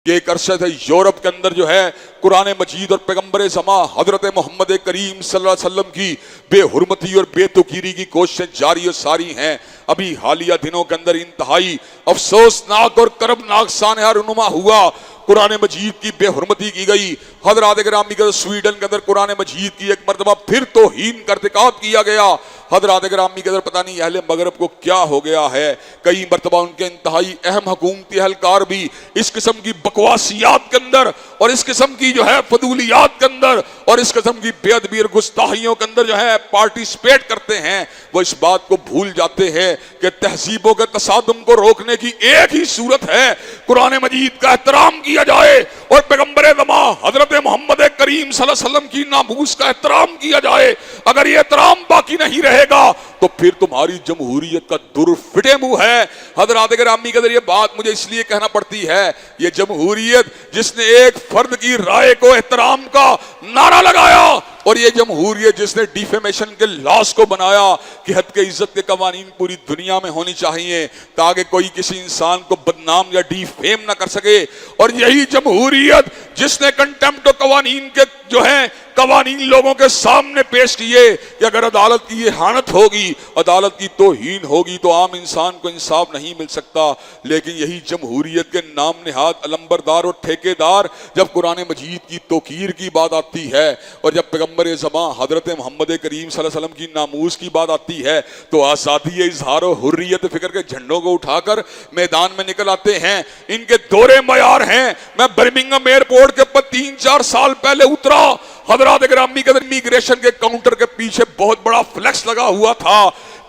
ये एक अरसा है यूरोप के अंदर जो है कुरान मजीद और पैगम्बर ज़मा हजरत मोहम्मद करीम सल्लल्लाहु अलैहि वसल्लम की बेहुरमती और बेतुकीरी की कोशिशें जारी और सारी हैं। अभी हालिया दिनों के अंदर इंतहाई अफसोसनाक और कर्बनाक सानहा रुनुमा हुआ, कुरान मजीद की बेहुरमती की गई। हजरात गिरामी के स्वीडन के अंदर कुरान मजीद की एक मरतबा फिर तौहीन का इर्तिकाब किया गया। हजरात गिरामी के अंदर पता नहीं अहले मगरब को क्या हो गया है, कई मरतबा उनके इंतहाई अहम हुकूमती एहलकार भी इस किस्म की बकवासियात के अंदर और इस किस्म की जो है फदूलियात के अंदर और इस किस्म की बेअदबी और गुस्ताहियों के अंदर जो है पार्टिसिपेट करते हैं। वो इस बात को भूल जाते हैं कि तहजीबों के तसादुम को रोकने की एक ही सूरत है, कुरान मजीद का एहतराम किया जाए और पैगम्बर ज़मा हजरत मोहम्मद करीम सल्लल्लाहु अलैहि वसल्लम की नामूस का एहतराम किया जाए। अगर ये एहतराम बाकी नहीं रहेगा तो फिर तुम्हारी जमहूरियत का दुर फिटे मुंह है। हजरात गिरामी के जरिए बात मुझे इसलिए कहना पड़ती है, ये जमहूरियत जिसने एक फर्द की राय को एहतराम का नारा लगाया और ये जमहूरियत जिसने डिफेमेशन के लॉस को बनाया कि हद के इज्जत के कवानीन पूरी दुनिया में होनी चाहिए ताकि कोई किसी इंसान को बदनाम या डिफेम ना कर सके, और यही जमहूरियत जिसने कंटेम्प्ट कवानीन के जो है कवानीन लोगों के सामने पेश किए कि अगर अदालत की इहानत होगी, अदालत की तौहीन होगी तो आम इंसान को इंसाफ नहीं मिल सकता। लेकिन यही जमहूरियत के नाम निहाद अलंबरदार और ठेकेदार जब कुरान मजीद की तौकीर की बात आती है और जब पैगम्बर ज़मा हजरत मोहम्मद करीम सल्लल्लाहु अलैहि वसल्लम की नामूस की बात आती है तो आज़ादी इजहार और हुर्रियत फिक्र के झंडों को उठाकर मैदान में निकल आते हैं। इनके दौरे मयार हैं। मैं बर्मिंघम एयरपोर्ट के ऊपर 3-4 साल पहले उतरा। हजरात गिरामी के इमिग्रेशन के काउंटर के पीछे बहुत बड़ा फ्लैक्स लगा हुआ था,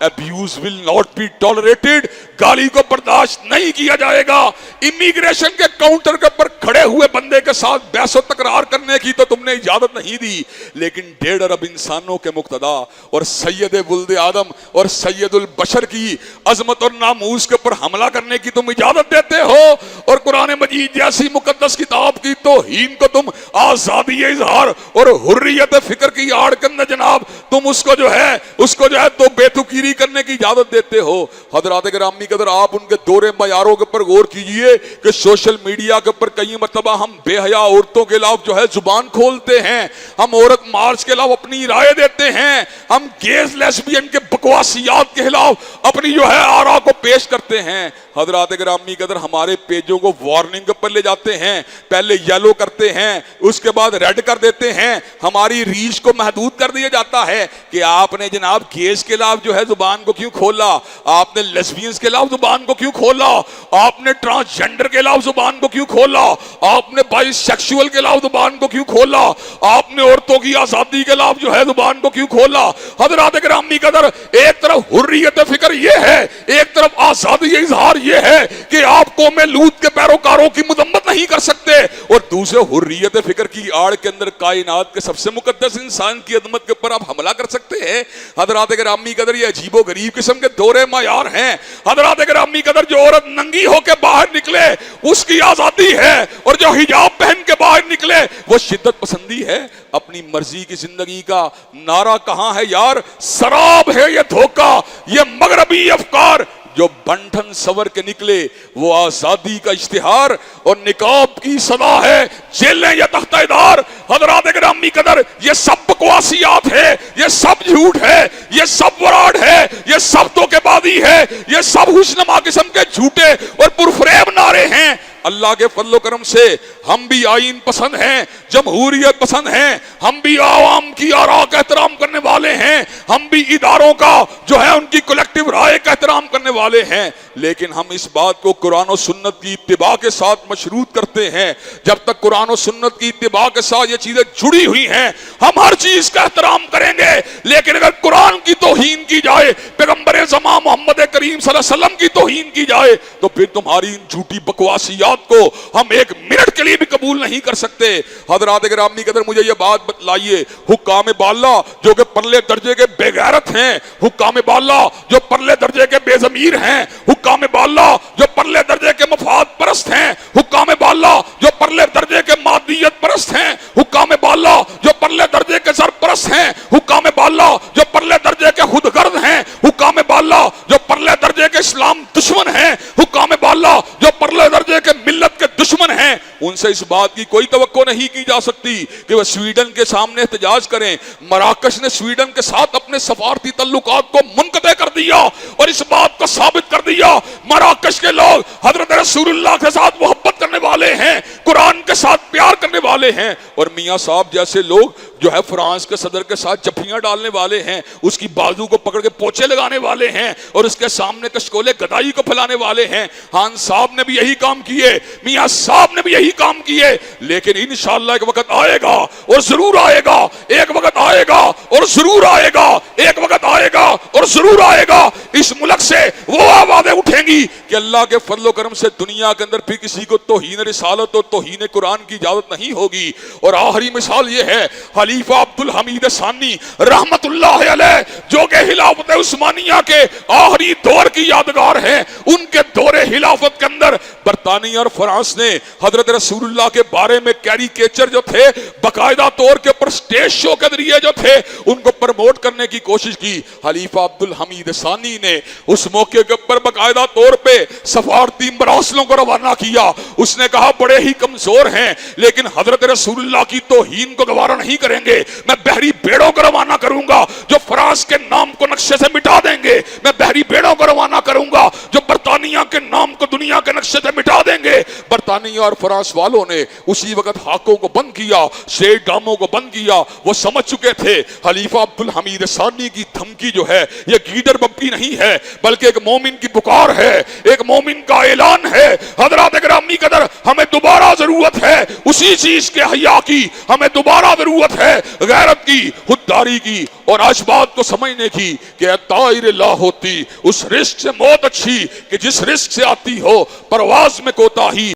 abuse will not be tolerated, गाली को बर्दाश्त नहीं किया जाएगा। इमिग्रेशन के काउंटर के ऊपर खड़े हुए बंदे के साथ बहस और तकरार करने की तो तुमने इजाजत नहीं दी, लेकिन 1.5 अरब इंसानों के मुक्तदा और सैयद वुल्द आदम और सैयदुल बशर की अजमत और नामूस के ऊपर हमला करने की तुम इजाजत देते हो, और कुरान मजीद जैसी मुकद्दस किताब की तौहीन को तुम आजादी इजहार और हुर्रियत फिक्र की आड़ के अंदर जनाब तुम उसको जो है तो बेतुकीरी करने की इजाजत देते हो। हजरात गिरामी के अंदर आप उनके दौरे मयारों के ऊपर गौर कीजिए कि सोशल मीडिया के ऊपर कई मरतबा हम बेहया औरतों के खिलाफ जो है जुबान खोलते हैं, हम औरत मार्च के खिलाफ अपनी राय देते हैं, हम गेज लेस्बियन के बकवासियात के खिलाफ अपनी जो है आरा को पेश करते हैं। हजरात गिरामी के अंदर हमारे पेजों को वार्निंग पर ले जाते हैं, पहले येलो करते हैं उसके बाद रेड कर देते हैं, हमारी रीच को महदूद कर दिया जाता है कि आपने जनाब गेज के खिलाफ जो है जुबान को क्यों खोला, आपने लेस्बियंस के खिलाफ जुबान को क्यों खोला, आपने ट्रांसजेंडर के खिलाफ जुबान को क्यों खोला, आपने बाइसेक्सुअल के खिलाफ जुबान को क्यों खोला, आपने औरतों की आजादी के खिलाफ जो है जुबान को क्यों खोला। हजरात गिरामी के अंदर एक तरफ हुर्रियत फिक्र ये है, एक तरफ आजादी इजहार ये है कि आप कौम लूत के पैरोकारों की मुजम्मत नहीं कर सकते, और दूसरे हुर्रियत फिक्र की आड़ के अंदर कायनात के सबसे मुकद्दस इंसान की अदमत के ऊपर आप हमला कर सकते हैं। हजरात गिरामी के अंदर ये अजीबो गरीब किस्म के दौरे मयार हैं। हजरात गिरामी के अंदर जो औरत नंगी होकर बाहर निकले उसकी आजादी है, और जो हिजाब पहन के बाहर निकले वो शिद्दत पसंदी है। अपनी मर्जी की जिंदगी का नारा कहां है यार, शराब है ये धोखा, ये मगरबी अफकार जो बंठन सवर के निकले वो आजादी का इश्तिहार, और निकाब की सदा है जेलें या तख्तेदार। हजरात गिरामी कदर ये सब बकवासियात है, ये सब झूठ है, ये सब वराड है, ये सब धोखेबाजी है, ये सब हुस्नमा किस्म के झूठे और पुरफरेब नारे हैं। अल्लाह के फजलो करम से हम भी आईन पसंद हैं, जमहूरियत पसंद हैं, हम भी आवाम की आरा का एहतराम करने वाले हैं, हम भी इदारों का जो है उनकी कलेक्टिव राय का एहतराम करने वाले हैं, लेकिन हम इस बात को कुरान और सुन्नत की इत्तिबा के साथ मशरूत करते हैं। जब तक कुरान और सुन्नत की इत्तिबा के साथ ये चीजें जुड़ी हुई हैं हम हर चीज का एहतराम करेंगे, लेकिन अगर कुरान की तौहीन की जाए, पैगम्बर ज़मा मोहम्मद करीम सल्लल्लाहु अलैहि वसल्लम की तौहीन की जाए तो फिर तुम्हारी इन झूठी बकवासियात को हम एक मिनट के लिए भी कबूल नहीं कर सकते। हजरात गिरामी के अंदर मुझे ये बात बतलाइए, हुक्काम बाला जो कि परले दर्जे के बेगैरत हैं, हुक्काम बाला जो परले दर्जे के बेजमीर हैं, हुक्काम बाला जो परले दर्जे के मफाद परस्त हैं, हुक्काम बाला जो परले दर्जे के मादियत परस्त हैं, हुक्काम बाला जो परले दर्जे के सरपरस्त हैं, हुक्काम बाला जो परले दर्जे के खुदगर्द हैं, हुक्काम बाला जो परले दर्जे के इस्लाम दुश्मन हैं, हुक्काम बाला जो परले दर्जे के मिल्लत के दुश्मन हैं, उनसे इस बात की कोई तवक्को नहीं की जा सकती कि वह स्वीडन के सामने एहतजाज करें। मराकश ने स्वीडन के साथ अपने सफारती तल्लुकात को मुनक़ते कर दिया और इस बात को साबित कर दिया मराकश के लोग हजरत रसूलुल्लाह के साथ मोहब्बत करने वाले हैं, कुरान के साथ प्यार करने वाले हैं। और मियां साहब जैसे लोग जो है फ्रांस के सदर के साथ जफ्फियां डालने वाले हैं, उसकी बाजू को पकड़ के पोछे लगाने वाले हैं और उसके सामने कशकोले गदाई को फैलाने वाले हैं। खान साहब ने भी यही काम किए, मियां साहब ने भी यही काम किए। लेकिन इंशाअल्लाह एक वक्त आएगा और जरूर आएगा, एक वक्त आएगा और जरूर आएगा, एक वक्त आएगा और जरूर आएगा, इस मुल्क से वो आवाजें उठेंगी कि अल्लाह के फजल व करम से दुनिया के अंदर फिर किसी को तौहीन रिसालत और तौहीन कुरान की इजाजत नहीं होगी। और आखिरी मिसाल ये है खलीफा अब्दुल हमीद सानी रहमतुल्लाह अलैह, जो कि खिलाफत उस्मानिया के आखिरी दौर की यादगार है। उनके दौरे खिलाफत के अंदर बरतानिया और फ्रांस ने हजरत रसूलुल्लाह के बारे में कैरिकेचर जो थे बाकायदा तौर के ऊपर स्टेज शो के जरिए जो थे उनको प्रमोट करने की कोशिश की। खलीफा अब्दुल हमीद सानी ने उस मौके के ऊपर बाकायदा तौर पे सफारती मरासलों को रवाना किया। उसने कहा बड़े ही कमजोर हैं लेकिन हजरत रसूलुल्लाह की तौहीन को गवारा नहीं करेंगे। मैं बहरी बेड़ों को रवाना करूंगा जो फ्रांस के नाम को नक्शे से मिटा देंगे। मैं बहरी बेड़ों को रवाना करूंगा जो बरतानिया के नाम को दुनिया के नक्शे से मिटा देंगे। बरतानिया और फ्रांस वालों ने उसी वक्त हाकों को बंद किया, शेर डामों को बंद किया। वो समझ चुके थे खलीफा अब्दुल हमीद सानी की धमकी जो है ये गीदड़ बप्पी नहीं है बल्कि एक मोमिन की पुकार है, एक मोमिन का ऐलान है। हजरात गिरामी कदर, हमें दोबारा जरूरत है उसी चीज के हया की, हमें दोबारा जरूरत है गैरत की, खुददारी की और आज बात को समझने की कि ताइर ला होती उस रिस्क से मौत अच्छी कि जिस रिस्क से आती हो परवाज में कोताही।